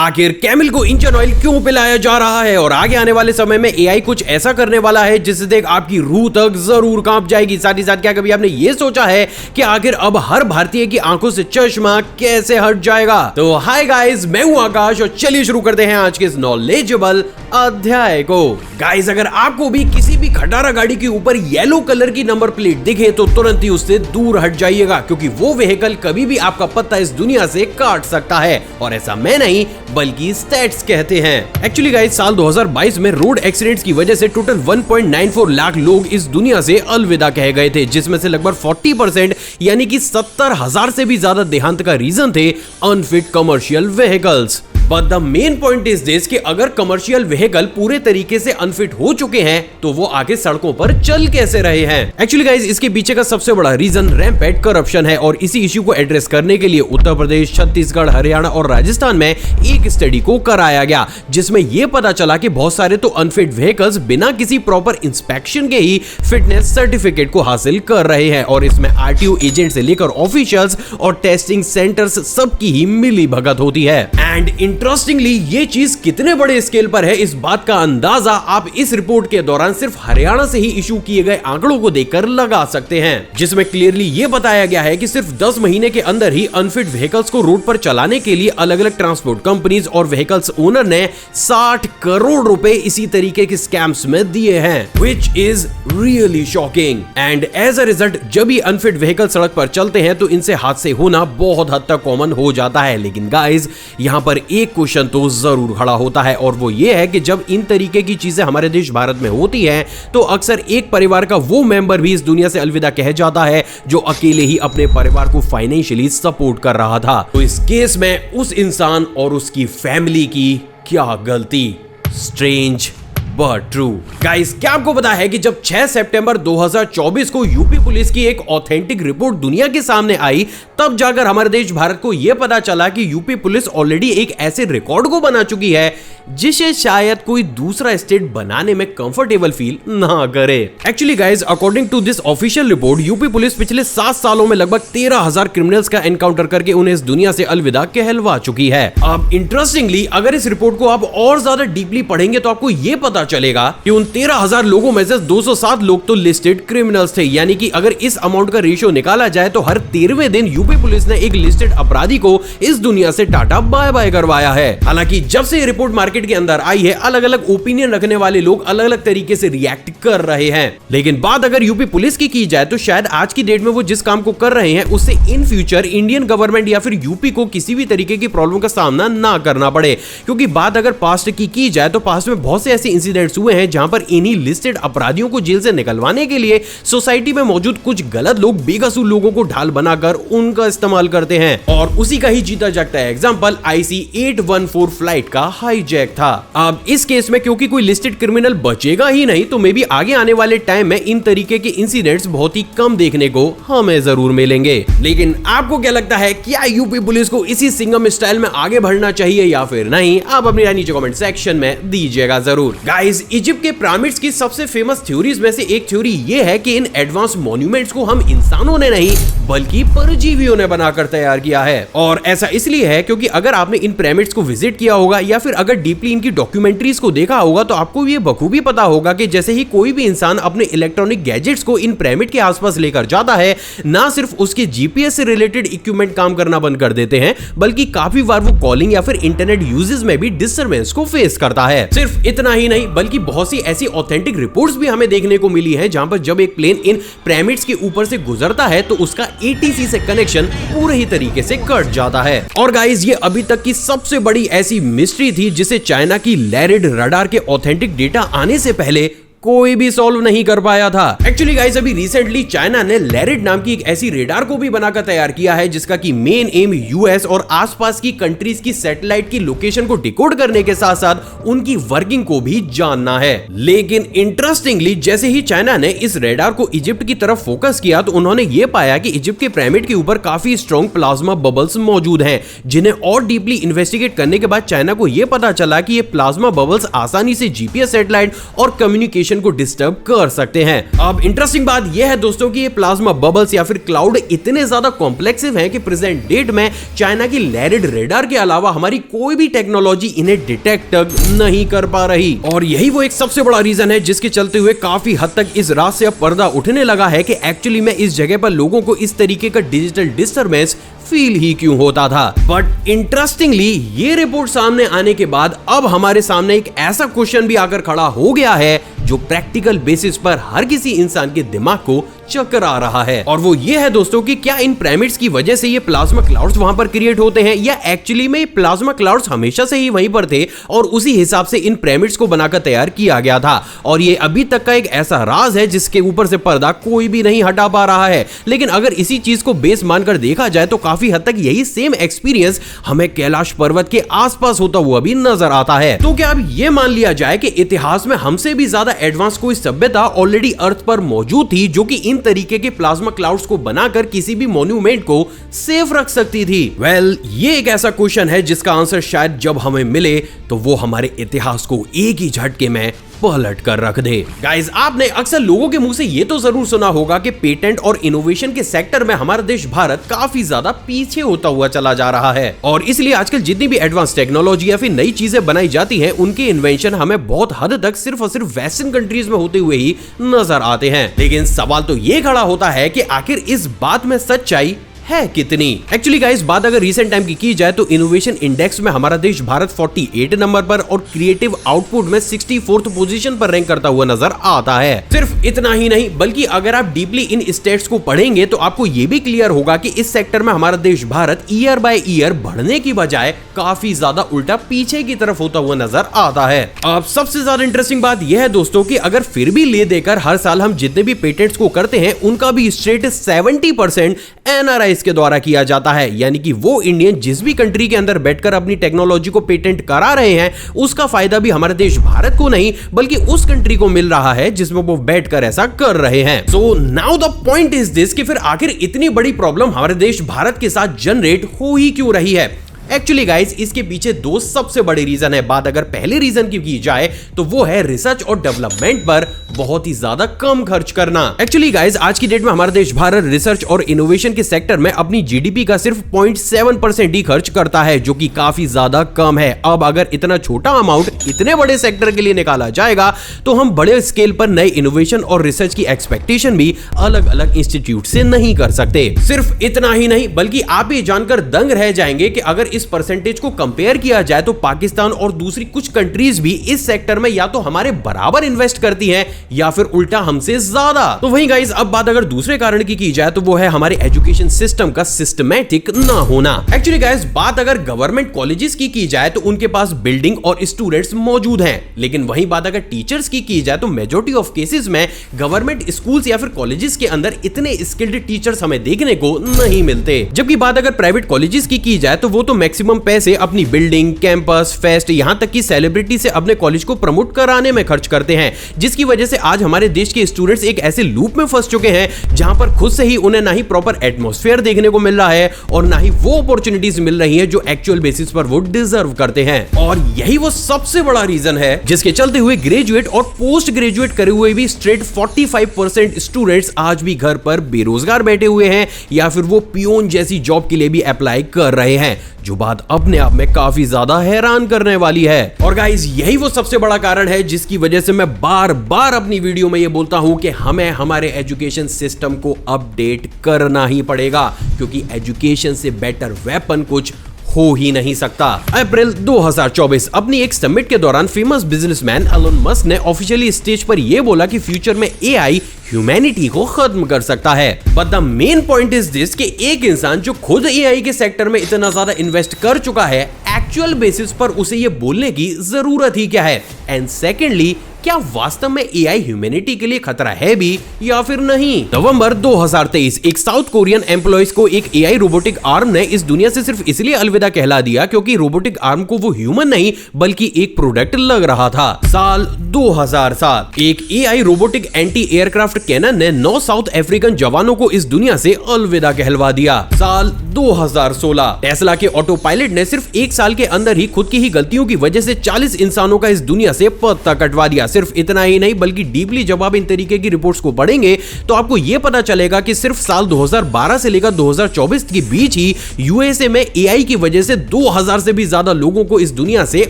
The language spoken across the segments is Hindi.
आखिर कैमल को इंजन ऑयल क्यों पिलाया जा रहा है और आगे आने वाले समय में एआई कुछ ऐसा करने वाला है जिससे देख आपकी रूह तक जरूर कांप जाएगी। साथ ही साथ क्या कभी आपने ये सोचा है कि आखिर अब हर भारतीय की आंखों से चश्मा कैसे हट जाएगा? तो हाय गाइस, मैं हूं आकाश और चलिए शुरू करते हैं आज के इस नॉलेजेबल अध्याय को। गाइस, अगर आपको भी किसी भी खटारा गाड़ी के ऊपर येलो कलर की नंबर प्लेट दिखे तो तुरंत ही उससे दूर हट जाइएगा, क्योंकि वो व्हीकल कभी भी आपका पत्ता इस दुनिया से काट सकता है। और ऐसा मैं नहीं बल्कि स्टैट्स कहते हैं। एक्चुअली गाइस, साल 2022 में रोड एक्सीडेंट्स की वजह से टोटल 1.94 लाख लोग इस दुनिया से अलविदा कह गए थे, जिसमें से लगभग 40% यानी कि 70,000 से भी ज्यादा देहांत का रीजन थे unfit commercial vehicles. But the main point is this कि अगर कमर्शियल व्हीकल पूरे तरीके से अनफिट हो चुके हैं तो वो आगे सड़कों पर चल कैसे रहे हैं? एक्चुअली गाइस, इसके पीछे का सबसे बड़ा रीजन रैम्पेंट करप्शन है और इसी इश्यू को एड्रेस करने के लिए उत्तर प्रदेश, छत्तीसगढ़, हरियाणा और राजस्थान में एक स्टडी को कराया गया, जिसमें यह पता चला कि बहुत सारे तो अनफिट व्हीकल्स बिना किसी प्रॉपर इंस्पेक्शन के ही फिटनेस सर्टिफिकेट को हासिल कर रहे हैं। और इसमें आरटीओ एजेंट से लेकर ऑफिशियल्स और टेस्टिंग सेंटर्स सबकी ही मिली भगत होती है। एंड इंटरेस्टिंगली, ये चीज कितने बड़े स्केल पर है, इस बात का अंदाजा आप इस रिपोर्ट के दौरान सिर्फ हरियाणा से ही इशू किए गए आंकड़ों को देखकर लगा सकते हैं, जिसमें क्लियरली ये बताया गया है कि सिर्फ 10 महीने के अंदर ही अनफिट व्हीकल्स को रोड पर चलाने के लिए अलग अलग ट्रांसपोर्ट कंपनीज और व्हीकल्स ओनर ने 60 करोड़ रुपए इसी तरीके के स्कैम्स में दिए हैं, which is really shocking. And as a result, जब ये अनफिट व्हीकल सड़क पर चलते हैं तो इनसे हादसे होना बहुत हद तक कॉमन हो जाता है। लेकिन गाइस, यहाँ पर एक क्वेश्चन तो जरूर खड़ा होता है, और वो ये है कि जब इन तरीके की चीजें हमारे देश भारत में होती हैं तो अक्सर एक परिवार का वो मेंबर भी इस दुनिया से अलविदा कह जाता है जो अकेले ही अपने परिवार को फाइनेंशियली सपोर्ट कर रहा था। तो इस केस में उस इंसान और उसकी फैमिली की क्या गलती? Strange but true. गाइस, क्या आपको पता है कि जब 6 सितंबर 2024 को यूपी पुलिस की एक ऑथेंटिक रिपोर्ट दुनिया के सामने आई, तब जाकर हमारे देश भारत को यह पता चला कि यूपी पुलिस ऑलरेडी एक ऐसे रिकॉर्ड को बना चुकी है जिसे शायद कोई दूसरा स्टेट बनाने में कंफर्टेबल फील ना करे। Actually guys, according to this official report, UP police पिछले 7 सालों में लगभग 13,000 क्रिमिनल्स का एनकाउंटर करके उन्हें इस दुनिया से अलविदा कहलवा चुकी है। अब इंटरेस्टिंगली, अगर इस रिपोर्ट को आप और ज्यादा डीपली पढ़ेंगे तो आपको यह पता चलेगा कि उन 13,000 लोगों में से 207 लोग तो लिस्टेड क्रिमिनल्स थे, यानी कि अगर इस अमाउंट का रेशियो निकाला जाए तो हर 13वें दिन यूपी पुलिस ने एक लिस्टेड अपराधी को इस दुनिया से टाटा बाय बाय करवाया है। हालांकि जब से ये रिपोर्ट मार्केट के अंदर आई है, अलग अलग ओपिनियन रखने वाले लोग अलग अलग तरीके से रिएक्ट कर रहे हैं। लेकिन बात अगर यूपी पुलिस की जाए तो शायद आज की डेट में वो जिस काम को कर रहे हैं उससे इन फ्यूचर इंडियन गवर्नमेंट या फिर यूपी को किसी भी तरीके की प्रॉब्लम का सामना ना करना पड़े। क्योंकि बात अगर पास्ट की जाए तो पास्ट में बहुत से ऐसे इंसिडेंट्स हुए हैं जहां पर इन्हीं लिस्टेड अपराधियों को जेल से निकलवाने के लिए सोसाइटी में मौजूद कुछ गलत लोग बेकसूर लोगों को ढाल बनाकर उनका इस्तेमाल करते हैं। और उसी का ही जीता जागता है एग्जांपल IC 814 फ्लाइट का हाईजैक था। अब इस केस में क्योंकि कोई लिस्टेड क्रिमिनल बचेगा ही नहीं, तो मे बी आगे आने वाले टाइम में इन तरीके के इंसिडेंट्स बहुत ही कम देखने को हमें जरूर मिलेंगे। लेकिन आपको क्या लगता है, क्या यूपी पुलिस को इसी सिंघम स्टाइल में आगे बढ़ना चाहिए या फिर नहीं? आप अपनी राय नीचे कमेंट सेक्शन में दीजिएगा जरूर। गाइस, इजिप्ट के पिरामिड्स की सबसे फेमस थ्योरीज में से एक थ्योरी ये है कि इन एडवांस मॉन्यूमेंट्स को हम इंसानों ने नहीं बल्कि परजीवियों ने बनाकर तैयार किया है। और ऐसा इसलिए है क्योंकि अगर आपने इन पिरामिड्स को विजिट किया होगा या फिर अगर डीपली इनकी डॉक्यूमेंट्रीज को देखा होगा तो आपको ये बखूबी पता होगा कि जैसे ही कोई भी इंसान अपने इलेक्ट्रॉनिक गैजेट्स को इन पिरामिड के आसपास लेकर जाता है, ना सिर्फ उसके जीपीएस से रिलेटेड इक्विपमेंट काम करना बंद कर देते हैं, बल्कि काफी बार वो कॉलिंग या फिर इंटरनेट यूजेस में भी डिस्टरबेंस को फेस करता है। सिर्फ इतना ही नहीं बल्कि बहुत सी ऐसी ऑथेंटिक रिपोर्ट्स भी हमें देखने को मिली है जहां पर जब एक प्लेन इन पिरामिड्स के ऊपर से गुजरता है तो उसका ATC से कनेक्शन पूरे ही तरीके से कट जाता है। और गाइस, ये अभी तक की सबसे बड़ी ऐसी मिस्ट्री थी जिसे चाइना की लैरिड रडार के ऑथेंटिक डेटा आने से पहले कोई भी सॉल्व नहीं कर पाया था। एक्चुअली गाइस, अभी रिसेंटली चाइना ने लैरिड नाम की एक ऐसी रेडार को भी बनाकर तैयार किया है जिसका की मेन एम यूएस और आसपास की कंट्रीज की सैटेलाइट की लोकेशन को डिकोड करने के साथ साथ उनकी वर्किंग को भी जानना है। लेकिन इंटरेस्टिंगली, जैसे ही चाइना ने इस रेडार को इजिप्ट की तरफ फोकस किया तो उन्होंने ये पाया कि इजिप्ट के पिरामिड के ऊपर काफी स्ट्रॉन्ग प्लाज्मा बबल्स मौजूद हैं, जिन्हें और डीपली इन्वेस्टिगेट करने के बाद चाइना को यह पता चला कि ये प्लाज्मा बबल्स आसानी से जीपीएस सैटेलाइट और कम्युनिकेशन इन्फॉर्मेशन को डिस्टर्ब कर सकते हैं। अब इंटरेस्टिंग बात यह है दोस्तों कि ये प्लाज्मा बबल्स या फिर क्लाउड इतने ज्यादा कॉम्प्लेक्सिव हैं कि प्रेजेंट डेट में चाइना की लैरिड रेडार के अलावा हमारी कोई भी टेक्नोलॉजी इन्हें डिटेक्ट नहीं कर पा रही। और यही वो एक सबसे बड़ा रीजन है जिसके चलते हुए काफी हद तक इस रात से अब पर्दा उठने लगा है कि एक्चुअली में इस जगह पर लोगों को इस तरीके का डिजिटल डिस्टर्बेंस फील ही क्यों होता था। बट इंटरेस्टिंगली ये रिपोर्ट सामने आने के बाद अब हमारे सामने एक ऐसा क्वेश्चन भी आकर खड़ा हो गया है जो प्रैक्टिकल बेसिस पर हर किसी इंसान के दिमाग को चक्कर आ रहा है। और वो ये है दोस्तों कि क्या इन पिरामिड्स की वजह से ये प्लाज्मा क्लाउड्स वहां पर क्रिएट होते हैं या एक्चुअली में प्लाज्मा क्लाउड्स हमेशा से ही वहीं पर थे और उसी हिसाब से इन पिरामिड्स को बनाकर तैयार किया गया था। और ये अभी तक का एक ऐसा राज है जिसके ऊपर से पर्दा कोई भी नहीं हटा पा रहा है। लेकिन अगर इसी चीज को बेस मानकर देखा जाए तो काफी हद तक यही सेम एक्सपीरियंस हमें कैलाश पर्वत के आसपास होता हुआ भी नजर आता है। तो क्या अब ये मान लिया जाए कि इतिहास में हमसे भी ज्यादा एडवांस कोई सभ्यता ऑलरेडी अर्थ पर मौजूद थी जो कि इन तरीके के प्लाज्मा क्लाउड्स को बनाकर किसी भी मॉन्यूमेंट को सेफ रख सकती थी? वेल, ये एक ऐसा क्वेश्चन है जिसका आंसर शायद जब हमें मिले तो वो हमारे इतिहास को एक ही झटके में पलट कर रख दे। गाइस, आपने अक्सर लोगों के मुंह से ये तो जरूर सुना होगा कि पेटेंट और इनोवेशन के सेक्टर में हमारा देश भारत काफी ज्यादा पीछे होता हुआ चला जा रहा है और इसलिए आजकल जितनी भी एडवांस टेक्नोलॉजी या फिर नई चीजें बनाई जाती हैं उनके इन्वेंशन हमें बहुत हद तक सिर्फ और सिर्फ वेस्टर्न कंट्रीज में होते हुए ही नजर आते हैं। लेकिन सवाल तो ये खड़ा होता है कि आखिर इस बात में सच्चाई है कितनी? एक्चुअली गाइस, बात अगर रीसेंट टाइम की जाए तो इनोवेशन इंडेक्स में हमारा देश भारत 48 नंबर पर और क्रिएटिव आउटपुट में 64th पोजीशन पर रैंक करता हुआ नजर आता है। सिर्फ इतना ही नहीं बल्कि अगर आप डीपली इन स्टेट्स को पढ़ेंगे तो आपको यह भी क्लियर होगा कि इस सेक्टर में हमारा देश भारत ईयर बाय ईयर बढ़ने की बजाय काफी ज्यादा उल्टा पीछे की तरफ होता हुआ नजर आता है। अब सबसे ज्यादा इंटरेस्टिंग बात यह है दोस्तों कि अगर फिर भी ले देकर हर साल हम जितने भी पेटेंट्स को करते हैं उनका भी स्ट्रेट 70% एनआरआई के द्वारा किया जाता है। यानी कि वो इंडियन जिस भी कंट्री के अंदर बैठकर अपनी टेक्नोलॉजी को पेटेंट करा रहे हैं उसका फायदा भी हमारे देश भारत को नहीं बल्कि उस कंट्री को मिल रहा है जिसमें वो बैठकर ऐसा कर रहे हैं। So now the point is this कि फिर आखिर इतनी बड़ी प्रॉब्लम हमारे देश भारत के साथ जनरेट हो ही क्यों रही है? एक्चुअली गाइस, इसके पीछे दो सबसे बड़े रीजन है। बात अगर पहले रीजन की जाए तो वो है रिसर्च और डेवलपमेंट पर बहुत ही ज्यादा कम खर्च करना। एक्चुअली गाइस, आज की डेट में हमारा देश भारत रिसर्च और इनोवेशन के सेक्टर में अपनी जीडीपी का सिर्फ 0.7% ही खर्च करता है जो कि काफी ज्यादा कम है। अब अगर इतना छोटा अमाउंट इतने बड़े सेक्टर के लिए निकाला जाएगा तो हम बड़े स्केल पर नए इनोवेशन और रिसर्च की एक्सपेक्टेशन भी अलग अलग इंस्टीट्यूट से नहीं कर सकते। सिर्फ इतना ही नहीं बल्कि आप ये जानकर दंग रह जाएंगे कि अगर इस परसेंटेज को कंपेयर किया जाए तो पाकिस्तान और दूसरी कुछ कंट्रीज भी इस सेक्टर में या तो हमारे बराबर इन्वेस्ट करती हैं या फिर उल्टा हमसे ज्यादा। तो वहीं गाइस, अब बात अगर दूसरे कारण की जाए तो वो है हमारे एजुकेशन सिस्टम का सिस्टमैटिक ना होना। एक्चुअली गाइस, बात अगर गवर्नमेंट कॉलेजेस की जाए तो उनके पास बिल्डिंग और स्टूडेंट्स मौजूद हैं, लेकिन वहीं बात अगर टीचर्स की जाए तो मेजॉरिटी ऑफ केसेस में गवर्नमेंट स्कूल्स या फिर कॉलेजेस के अंदर इतने स्किल्ड टीचर्स हमें देखने को नहीं मिलते। जबकि बात अगर प्राइवेट कॉलेजेस की जाए तो वो तो मैक्सिमम पैसे अपनी बिल्डिंग, कैंपस, फेस्ट, यहां तक कि सेलिब्रिटी से अपने कॉलेज को प्रमोट कराने में खर्च करते हैं, जिसकी वजह से आज हमारे देश के स्टूडेंट्स एक ऐसे लूप में फंस चुके हैं जहां पर खुद से ही उन्हें ना ही प्रॉपर एटमॉस्फेयर देखने को मिल रहा है और ना ही वो अपॉर्चुनिटीज मिल रही है जो एक्चुअल बेसिस पर वो डिजर्व करते हैं। और यही वो सबसे बड़ा रीजन है जिसके चलते हुए ग्रेजुएट और पोस्ट ग्रेजुएट करे हुए भी स्ट्रेट 45% स्टूडेंट्स आज भी घर पर बेरोजगार बैठे हुए हैं या फिर वो पियोन जैसी जॉब के लिए भी अप्लाई कर रहे हैं, जो बात अपने आप में काफी ज्यादा हैरान करने वाली है। और गाइस, यही वो सबसे बड़ा कारण है जिसकी वजह से मैं बार बार अपनी वीडियो में ये बोलता हूं कि हमें हमारे एजुकेशन सिस्टम को अपडेट करना ही पड़ेगा, क्योंकि एजुकेशन से बेटर वेपन कुछ हो ही नहीं सकता। अप्रैल 2024 अपनी एक समिट के दौरान फेमस बिजनेसमैन एलन मस्क ने ऑफिशियली स्टेज पर यह बोला कि फ्यूचर में एआई ह्यूमैनिटी को खत्म कर सकता है। But the main point is this कि एक इंसान जो खुद एआई के सेक्टर में इतना ज्यादा इन्वेस्ट कर चुका है, एक्चुअल बेसिस पर उसे ये बोलने की जरूरत ही क्या है? एंड सेकेंडली, क्या वास्तव में एआई ह्यूमैनिटी के लिए खतरा है भी या फिर नहीं? नवंबर 2023 एक साउथ कोरियन एम्प्लॉइज को एक एआई रोबोटिक आर्म ने इस दुनिया से सिर्फ इसलिए अलविदा कहला दिया क्योंकि रोबोटिक आर्म को वो ह्यूमन नहीं बल्कि एक प्रोडक्ट लग रहा था। साल 2007 एक AI robotic anti aircraft cannon ने 9 साउथ अफ्रीकन जवानों को इस दुनिया से अलविदा कहलवा दिया। साल 2016 टेस्ला के ऑटो पायलट ने सिर्फ 1 साल के अंदर ही खुद की ही गलतियों की वजह से 40 इंसानों का इस दुनिया से पत्ता कटवा दिया, सिर्फ इतना ही नहीं बल्कि डीपली जब आप इन तरीके की रिपोर्ट्स को पढ़ेंगे तो आपको यह पता चलेगा कि सिर्फ साल 2012 से लेकर 2024 के बीच ही यूएसए में एआई की वजह से 2000 से भी ज्यादा लोगों को इस दुनिया से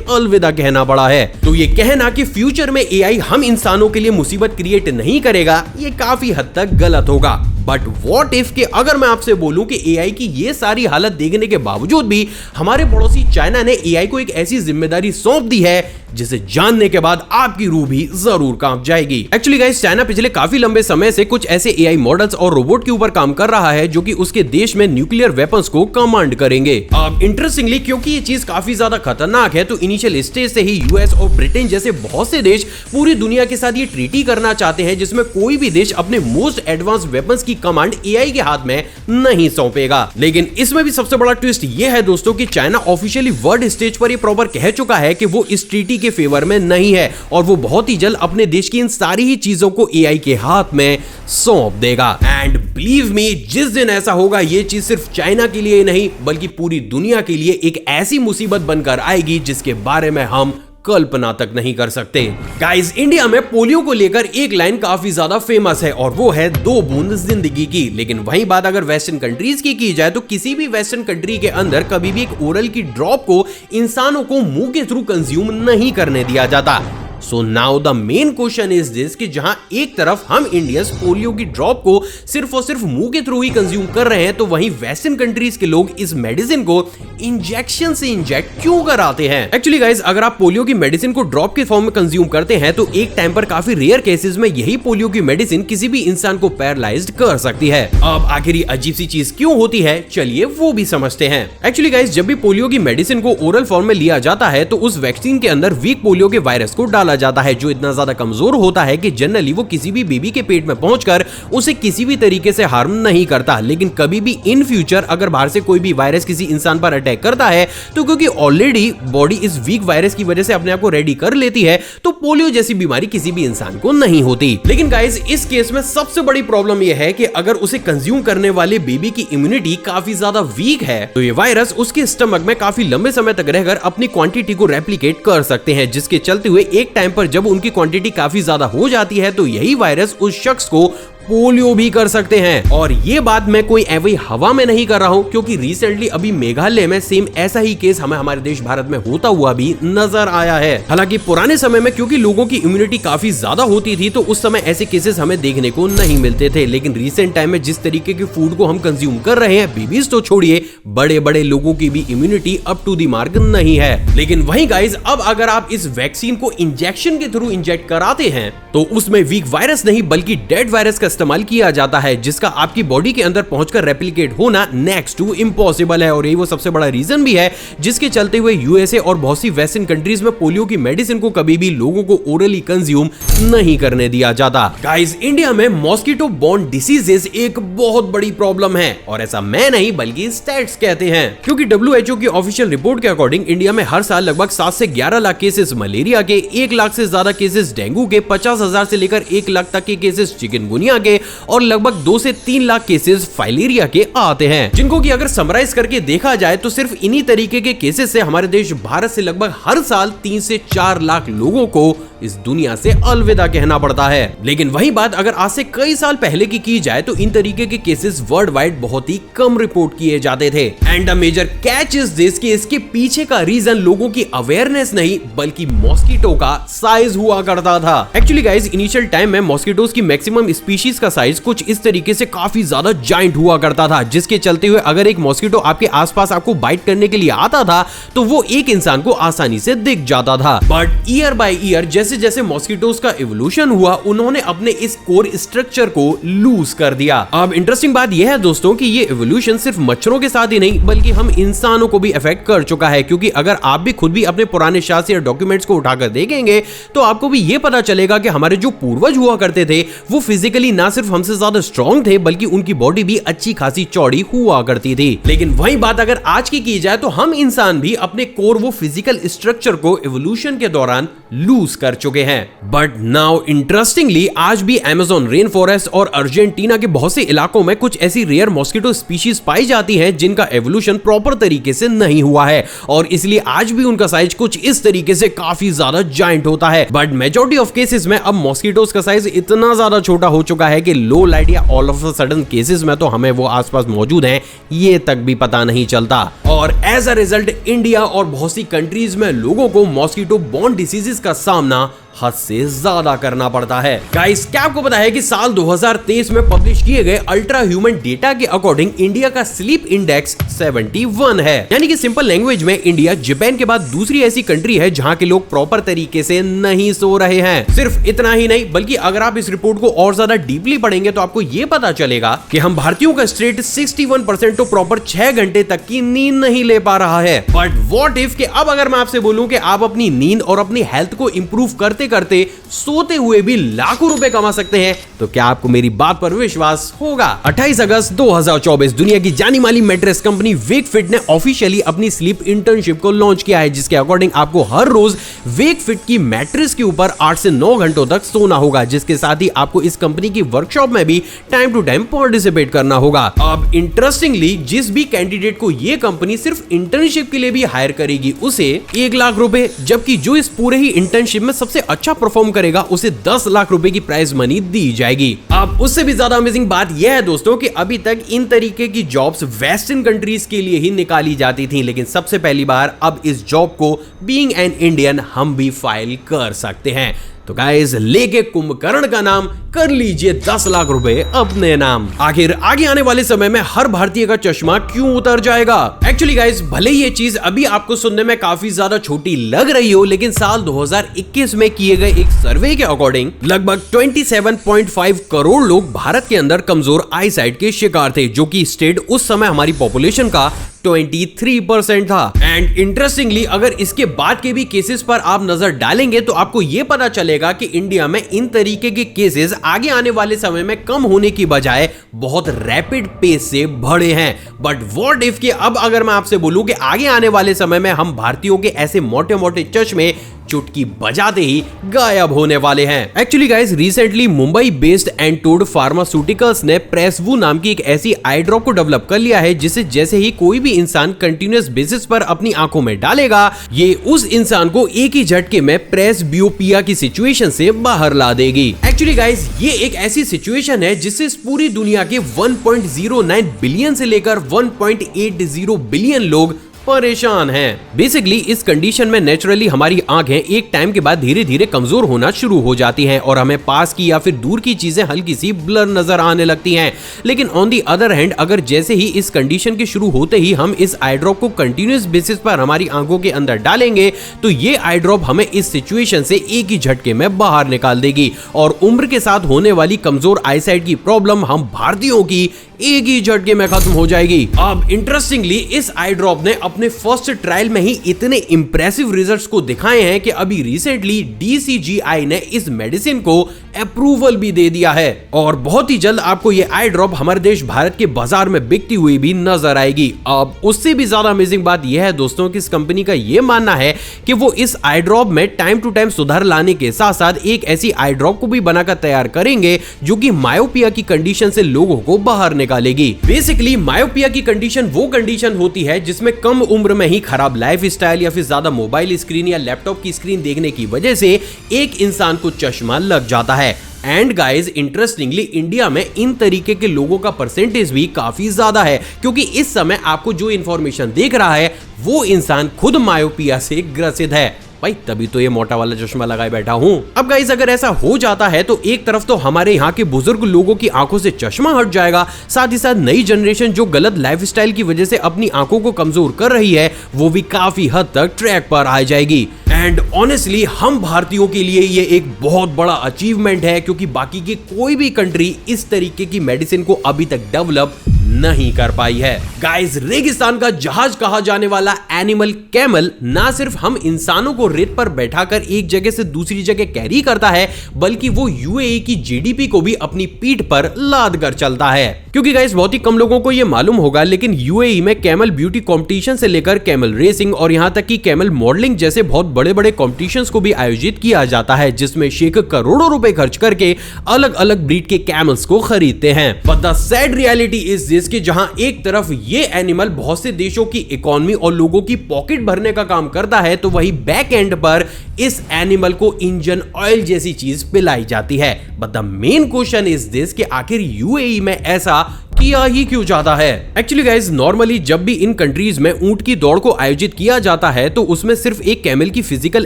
अलविदा कहना पड़ा है। तो ये कहना कि फ्यूचर में एआई हम इंसानों के लिए मुसीबत क्रिएट नहीं करेगा, ये काफी हद तक गलत होगा। बट व्हाट इफ कि अगर मैं आपसे बोलूं कि एआई की ये सारी हालत देखने के बावजूद भी हमारे पड़ोसी चाइना ने एआई को एक ऐसी जिम्मेदारी सौंप दी है जिसे जानने के बाद आपकी रूह भी जरूर कांप जाएगी। एक्चुअली गाइस, चाइना पिछले काफी लंबे समय से कुछ ऐसे एआई मॉडल्स और रोबोट के ऊपर काम कर रहा है जो कि उसके देश में न्यूक्लियर वेपन्स को कमांड करेंगे। अब इंटरेस्टिंगली क्योंकि ये चीज काफी ज्यादा खतरनाक है तो इनिशियल स्टेज से ही यूएस और ब्रिटेन जैसे बहुत से देश पूरी दुनिया के साथ ये ट्रीटी करना चाहते हैं जिसमें कोई भी देश अपने मोस्ट एडवांस वेपन्स की कमांड एआई के हाथ में नहीं सौंपेगा। लेकिन इसमें भी सबसे बड़ा ट्विस्ट ये है दोस्तों कि चाइना ऑफिशियली वर्ल्ड स्टेज पर ये प्रॉपर कह चुका है कि वो इस ट्रीटी के फेवर में नहीं है और वो बहुत ही जल्द अपने देश की इन सारी ही चीजों को एआई के हाथ में सौंप देगा। एंड बिलीव मी, जिस दिन ऐसा होगा ये चीज सिर्फ चाइना के लिए नहीं बल्कि पूरी दुनिया के लिए एक ऐसी मुसीबत बनकर आएगी जिसके बारे में हम कल्पना तक नहीं कर सकते। गाइस, इंडिया में पोलियो को लेकर एक लाइन काफी ज्यादा फेमस है और वो है 2 बूंद जिंदगी की। लेकिन वही बात अगर वेस्टर्न कंट्रीज की जाए तो किसी भी वेस्टर्न कंट्री के अंदर कभी भी एक ओरल की ड्रॉप को इंसानों को मुंह के थ्रू कंज्यूम नहीं करने दिया जाता। So now the main question is this कि जहां एक तरफ हम इंडियंस पोलियो की ड्रॉप को सिर्फ और सिर्फ मुंह के थ्रू ही कंज्यूम कर रहे हैं तो वहीं वेस्टर्न कंट्रीज के लोग इस मेडिसिन को इंजेक्शन से इंजेक्ट क्यों कराते हैं। एक्चुअली गाइस, अगर आप पोलियो की मेडिसिन को ड्रॉप के फॉर्म में कंज्यूम करते हैं तो एक टाइम पर काफी रेयर केसेस में यही पोलियो की मेडिसिन किसी भी इंसान को पैरालाइज्ड कर सकती है। अब आखिर अजीब सी चीज क्यों होती है, चलिए वो भी समझते हैं। एक्चुअली गाइस, जब भी पोलियो की मेडिसिन को ओरल फॉर्म में लिया जाता है तो उस वैक्सीन के अंदर वीक पोलियो के वायरस को डाला जाता है जो इतना ज्यादा कमजोर होता है कि जनरली वो किसी भी बेबी के पेट में पहुंचकर उसे किसी भी तरीके से हार्म नहीं करता। लेकिन कभी भी इन फ्यूचर अगर बाहर से कोई भी वायरस किसी इंसान पर अटैक करता है तो क्योंकि ऑलरेडी बॉडी इस वीक वायरस की वजह से अपने आप को रेडी कर लेती है तो पोलियो जैसी बीमारी किसी भी इंसान को नहीं होती। लेकिन गाइस, इस केस में सबसे बड़ी प्रॉब्लम यह है कि अगर उसे कंज्यूम करने वाले बेबी की इम्यूनिटी काफी ज्यादा वीक है तो ये वायरस उसके स्टमक में काफी लंबे समय तक रहकर अपनी क्वांटिटी को रेप्लिकेट कर सकते हैं, जिसके चलते हुए एक टाइम पर जब उनकी क्वांटिटी काफी ज्यादा हो जाती है तो यही वायरस उस शख्स को पोलियो भी कर सकते हैं। और ये बात मैं कोई ऐवी हवा में नहीं कर रहा हूं क्योंकि रिसेंटली अभी मेघालय में सेम ऐसा ही केस हमें हमारे देश भारत में होता हुआ भी नजर आया है। हालांकि पुराने समय में क्योंकि लोगों की इम्यूनिटी काफी ज्यादा होती थी तो उस समय ऐसे केसेस हमें देखने को नहीं मिलते थे। लेकिन रिसेंट टाइम में जिस तरीके के फूड को हम कंज्यूम कर रहे हैं, बेबीज तो छोड़िए, बड़े बड़े लोगों की भी immunity up to the mark नहीं है। लेकिन वहीं गाइस, अब अगर आप इस वैक्सीन को इंजेक्शन के थ्रू इंजेक्ट कराते हैं तो उसमें वीक वायरस नहीं बल्कि डेड वायरस का इस्तेमाल किया जाता है जिसका आपकी बॉडी के अंदर पहुंचकर रेप्लिकेट होना नेक्स्ट टू इम्पॉसिबल है। और यही वो सबसे बड़ा रीजन भी है जिसके चलते हुए यूएसए और बहुत सी वेस्टर्न कंट्रीज में पोलियो की मेडिसिन को कभी भी लोगों को ओरली कंज्यूम नहीं करने दिया जाता। गाइस, इंडिया में मॉस्किटो बॉर्न डिसीजेस एक बहुत बड़ी प्रॉब्लम है और ऐसा मैं नहीं बल्कि स्टैट्स कहते हैं, क्योंकि WHO की ऑफिशियल रिपोर्ट के अकॉर्डिंग इंडिया में हर साल लगभग 7 से 11 लाख केसेस मलेरिया के, 1 लाख से ज्यादा केसेस डेंगू के, 50,000 से लेकर 1 लाख तक के केसेस चिकनगुनिया के और लगभग 2 से 3 लाख केसेस फाइलेरिया के आते हैं, जिनको कि अगर समराइज करके देखा जाए तो सिर्फ इन्हीं तरीके के केसेस से हमारे देश भारत से लगभग हर साल 3 से 4 लाख लोगों को इस दुनिया से अलविदा कहना पड़ता है। लेकिन वही बात अगर आज से कई साल पहले की जाए तो इन तरीके के केसेस वर्ल्ड वाइड बहुत ही कम रिपोर्ट किए जाते थे। And the major catch is this कि इसके पीछे का रीजन लोगों की अवेयरनेस नहीं बल्कि मॉस्किटो का साइज हुआ करता था। एक्चुअली गाइस, इनिशियल टाइम में मॉस्किटोज की मैक्सिमम स्पीशीज का साइज कुछ इस तरीके से काफी ज्यादा जाइंट हुआ करता था, जिसके चलते हुए अगर एक मॉस्किटो आपके आसपास आपको बाइट करने के लिए आता था तो वो एक इंसान को आसानी से दिख जाता था। बट ईयर बाय ईयर जैसे जैसे मॉस्किटोज का इवोल्यूशन हुआ उन्होंने अपने इस कोर स्ट्रक्चर को लूज कर दिया। अब इंटरेस्टिंग बात यह है दोस्तों कि ये इवोल्यूशन सिर्फ मच्छरों के साथ ही नहीं बल्कि हम इंसानों को भी अफेक्ट कर चुका है, क्योंकि अगर आप भी खुद भी अपने पुराने शास्त्र या डॉक्यूमेंट्स को उठाकर देखेंगे तो आपको भी ये पता चलेगा कि हमारे जो पूर्वज हुआ करते थे वो फिजिकली ना ना सिर्फ हमसे ज्यादा स्ट्रॉन्ग थे बल्कि उनकी बॉडी भी अच्छी खासी चौड़ी हुआ करती थी। लेकिन वही बात अगर आज की जाए तो हम इंसान भी अपने कोर वो फिजिकल स्ट्रक्चर को इवोल्यूशन के दौरान लूज कर चुके हैं। बट नाउ इंटरेस्टिंगली आज भी अमेज़न रेन फॉरेस्ट और अर्जेंटीना के बहुत से इलाकों में कुछ ऐसी रेयर मॉस्किटो स्पीशीज पाई जाती हैं जिनका एवोल्यूशन प्रॉपर तरीके से नहीं हुआ है और इसलिए आज भी उनका साइज कुछ इस तरीके से काफी ज्यादा जायंट होता है। बट मेजॉरिटी ऑफ केसेस में अब मॉस्किटोज का साइज इतना ज्यादा छोटा हो चुका है कि लो लाइट या all of a sudden cases में तो हमें वो आसपास मौजूद हैं ये तक भी पता नहीं चलता। और एज अ रिजल्ट इंडिया और बहुत सी कंट्रीज में लोगों को मॉस्किटो बॉर्न डिसीजेस का सामना हद से ज्यादा करना पड़ता है। गाइस क्या आपको पता है कि साल 2023 में पब्लिश किए गए अल्ट्रा ह्यूमन डेटा के अकॉर्डिंग इंडिया का स्लीप इंडेक्स 71 है। यानी कि सिंपल लैंग्वेज में इंडिया जापान के बाद दूसरी ऐसी कंट्री है जहां के लोग प्रॉपर तरीके से नहीं सो रहे हैं। सिर्फ इतना ही नहीं बल्कि अगर आप इस रिपोर्ट को और ज्यादा डीपली पढ़ेंगे तो आपको यह पता चलेगा कि हम भारतीयों का स्टेट 61% तो प्रॉपर 6 घंटे तक की नींद नहीं ले पा रहा है। बट व्हाट इफ कि अब अगर मैं आपसे बोलूं कि आप अपनी नींद और अपनी हेल्थ को इंप्रूव करते सोते हुए भी लाखों रुपए कमा सकते हैं तो क्या आपको मेरी बात पर विश्वास होगा? 28 अगस्त 2024 दुनिया की जानी मानी मैट्रेस कंपनी वेकफिट ने ऑफिशियली अपनी स्लीप इंटर्नशिप को लॉन्च किया है जिसके अकॉर्डिंग आपको हर रोज वेकफिट की मैट्रेस के ऊपर 8 से 9 घंटों तक सोना होगा, जिसके साथ ही आपको इस कंपनी की वर्कशॉप में भी टाइम टू टाइम पार्टिसिपेट करना होगा। अब इंटरेस्टिंगली जिस भी कैंडिडेट को ये कंपनी सिर्फ इंटर्नशिप के लिए भी हायर करेगी उसे 1 लाख रुपए, जबकि जो इस पूरे ही इंटर्नशिप में सबसे अच्छा परफॉर्म करेगा उसे 10 लाख रुपए की प्राइज मनी दी जाएगी। अब उससे भी ज्यादा अमेजिंग बात यह है दोस्तों कि अभी तक इन तरीके की जॉब्स वेस्टर्न कंट्रीज के लिए ही निकाली जाती थी, लेकिन सबसे पहली बार अब इस जॉब को बीइंग एन इंडियन हम भी फाइल कर सकते हैं। तो गाइस लेके कुंभकर्ण का नाम कर लीजिए 10 लाख रुपए अपने नाम। आखिर आगे आने वाले समय में हर भारतीय का चश्मा क्यों उतर जाएगा? एक्चुअली गाइस भले ये चीज अभी आपको सुनने में काफी ज्यादा छोटी लग रही हो, लेकिन साल 2021 में किए गए एक सर्वे के अकॉर्डिंग लगभग 27.5 करोड़ लोग भारत के अंदर कमजोर आई साइट के शिकार थे, जो कि स्टेट उस समय हमारी पॉपुलेशन का 23% था। एंड इंटरेस्टिंगली अगर इसके बाद के भी केसेस पर आप नजर डालेंगे तो आपको यह पता चलेगा कि इंडिया में इन तरीके के केसेस आगे आने वाले समय में कम होने की बजाय बहुत रैपिड पेस से बढ़े हैं। बट व्हाट इफ कि अब अगर मैं आपसे बोलूं कि आगे आने वाले समय में हम भारतीयों के ऐसे मोटे मोटे चश्मे चुटकी बजाते ही गायब होने वाले हैं। Actually guys recently Mumbai based Entod pharmaceuticals ने प्रेसवू नाम की एक ऐसी आई ड्रॉप को डेवलप कर लिया है जिसे जैसे ही कोई भी इंसान कंटिन्यूअस बेसिस पर अपनी आंखों में डालेगा ये उस इंसान को एक ही झटके में प्रेसबियोपिया की सिचुएशन से बाहर ला देगी। एक्चुअली गाइस ये एक ऐसी सिचुएशन है जिससे पूरी दुनिया के 1.09 बिलियन से लेकर 1.80 बिलियन लोग परेशान हैं। बेसिकली इस कंडीशन में नेचुरली हमारी आंखें एक टाइम के बाद धीरे धीरे कमजोर होना शुरू हो जाती हैं और हमें पास की या फिर दूर की चीजें हल्की सी ब्लर नजर आने लगती हैं। लेकिन ऑन दी अदर हैंड अगर जैसे ही इस कंडीशन के शुरू होते ही हम इस आई ड्रॉप को कंटिन्यूअस बेसिस पर हमारी आंखों के अंदर डालेंगे तो ये आई ड्रॉप हमें इस सिचुएशन से एक ही झटके में बाहर निकाल देगी और उम्र के साथ होने वाली कमजोर आईसाइट की प्रॉब्लम हम भारतीयों की एक ही झटके में खत्म हो जाएगी। अब इंटरेस्टिंगली इस आई ड्रॉप ने अपने फर्स्ट ट्रायल में ही इतने इंप्रेसिव रिजल्ट्स को दिखाए हैं कि अभी रिसेंटली DCGI ने इस मेडिसिन को अप्रूवल भी दे दिया है और बहुत ही जल्द आपको ये आई ड्रॉप हमारे देश भारत के बाजार में बिकती हुई भी नजर आएगी। अब उससे भी ज्यादा अमेजिंग बात यह है दोस्तों कि इस कंपनी का यह मानना है कि वो इस आई ड्रॉप में टाइम टू टाइम सुधार लाने के साथ साथ एक ऐसी आई ड्रॉप को भी बनाकर तैयार करेंगे जो कि मायोपिया की कंडीशन से लोगों को बाहर निकालेगी। बेसिकली मायोपिया की कंडीशन वो कंडीशन होती है जिसमें कम उम्र में ही खराब लाइफ स्टाइल या फिर ज्यादा मोबाइल स्क्रीन या लैपटॉप की स्क्रीन देखने की वजह से एक इंसान को चश्मा लग जाता है। एंड गाइज इंटरेस्टिंगली इंडिया में इन तरीके के लोगों का परसेंटेज भी काफी ज्यादा है क्योंकि इस समय आपको जो इंफॉर्मेशन देख रहा है वो इंसान खुद मायोपिया से ग्रसित है। भाई तभी तो ये मोटा वाला चश्मा लगाए बैठा हूं। अब गाइस अगर ऐसा हो जाता है तो एक तरफ तो हमारे यहाँ के बुजुर्ग लोगों की आंखों से चश्मा हट जाएगा, साथ ही साथ नई जनरेशन जो गलत लाइफस्टाइल की वजह से अपनी आंखों को कमजोर कर रही है वो भी काफी हद तक ट्रैक पर आ जाएगी। एंड ऑनेस्टली हम भारतीयों के लिए ये एक बहुत बड़ा अचीवमेंट है क्योंकि बाकी की कोई भी कंट्री इस तरीके की मेडिसिन को अभी तक डेवलप नहीं कर पाई है। गाइस, रेगिस्तान का जहाज कहा जाने वाला एनिमल कैमल ना सिर्फ हम इंसानों को रेत पर बैठाकर एक जगह से दूसरी जगह कैरी करता है, बल्कि वो यूएई की जीडीपी को भी अपनी पीठ पर लाद कर चलता है। क्योंकि गाइस, बहुत ही कम लोगों को ये मालूम होगा, लेकिन यूएई में कैमल ब्यूटी कॉम्पिटिशन से लेकर कैमल रेसिंग और यहां तक कि कैमल मॉडलिंग जैसे बहुत बड़े बड़े कॉम्पिटिशंस को भी आयोजित किया जाता है, जिसमें शेख करोड़ों रुपए खर्च करके अलग अलग ब्रीड के कैमल्स को खरीदते हैं। But the sad reality is this कि जहां एक तरफ ये एनिमल बहुत से देशों की इकोनॉमी और लोगों की पॉकेट भरने का काम करता है, तो वही बैक एंड पर इस एनिमल को इंजन ऑयल जैसी चीज पिलाई जाती है। But the main question is this कि आखिर यूएई में ऐसा किया ही क्यों जाता है। एक्चुअली गाइस, नॉर्मली जब भी इन कंट्रीज में ऊंट की दौड़ को आयोजित किया जाता है तो उसमें सिर्फ एक कैमल की फिजिकल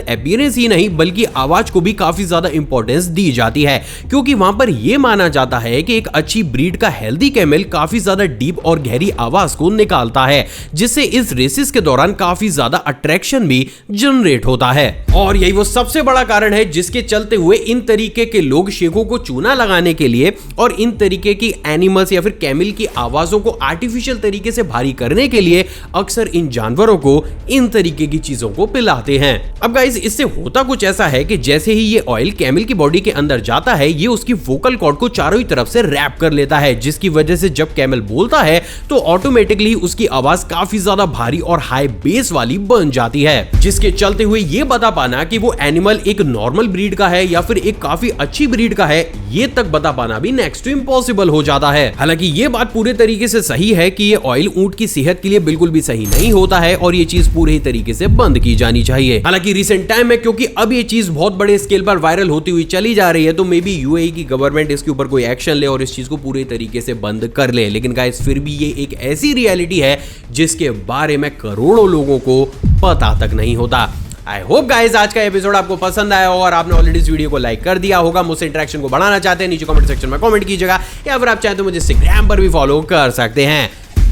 अपीयरेंस ही नहीं बल्कि आवाज को भी काफी ज्यादा इंपॉर्टेंस दी जाती है, क्योंकि वहां पर यह माना जाता है कि एक अच्छी ब्रीड का हेल्दी कैमल काफी ज्यादा डीप और गहरी आवाज को निकालता है, जिससे इस रेसेस के दौरान काफी ज्यादा अट्रैक्शन भी जनरेट होता है। और यही वो सबसे बड़ा कारण है जिसके चलते हुए इन तरीके के लोग शेखों को चूना लगाने के लिए और इन तरीके की एनिमल्स या फिर कैमल की आवाजों को आर्टिफिशियल तरीके से भारी करने के लिए अक्सर इन जानवरों को इन तरीके की चीजों को पिलाते हैं। अब गाइस, इससे होता कुछ ऐसा है कि जैसे ही ये ऑयल कैमल की बॉडी के अंदर जाता है, ये उसकी वोकल कॉर्ड को चारों ही तरफ से रैप कर लेता है, जिसकी वजह से जब कैमल बोलता है तो ऑटोमेटिकली उसकी आवाज काफी ज्यादा भारी और हाई बेस वाली बन जाती है, जिसके चलते हुए ये बता पाना कि वो एनिमल एक नॉर्मल ब्रीड का है या फिर एक काफी अच्छी ब्रीड का है, ये तक बता पाना भी नेक्स्ट टू इम्पॉसिबल हो जाता है। हालांकि ये बात पूरे तरीके से सही है कि ये ऑयल ऊंट की सेहत के लिए बिल्कुल भी सही नहीं होता है और ये चीज पूरे ही तरीके से बंद की जानी चाहिए। हालांकि रिसेंट टाइम में क्योंकि अब ये चीज बहुत बड़े स्केल पर वायरल होती हुई चली जा रही है, तो मे बी यूएई की गवर्नमेंट इसके ऊपर कोई एक्शन ले और इस चीज को पूरे तरीके से बंद कर ले। लेकिन गाइस, फिर भी ये एक ऐसी रियलिटी है जिसके बारे में करोड़ों लोगों को पता तक नहीं होता। आई होप गाइज आज का एपिसोड आपको पसंद आया हो और आपने ऑलरेडी इस वीडियो को लाइक कर दिया होगा। मुझसे इंटरेक्शन को बढ़ाना चाहते हैं, नीचे कमेंट सेक्शन में कमेंट कीजिएगा, या फिर आप चाहें तो मुझे इंस्टाग्राम पर भी फॉलो कर सकते हैं।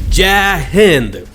जय हिंद।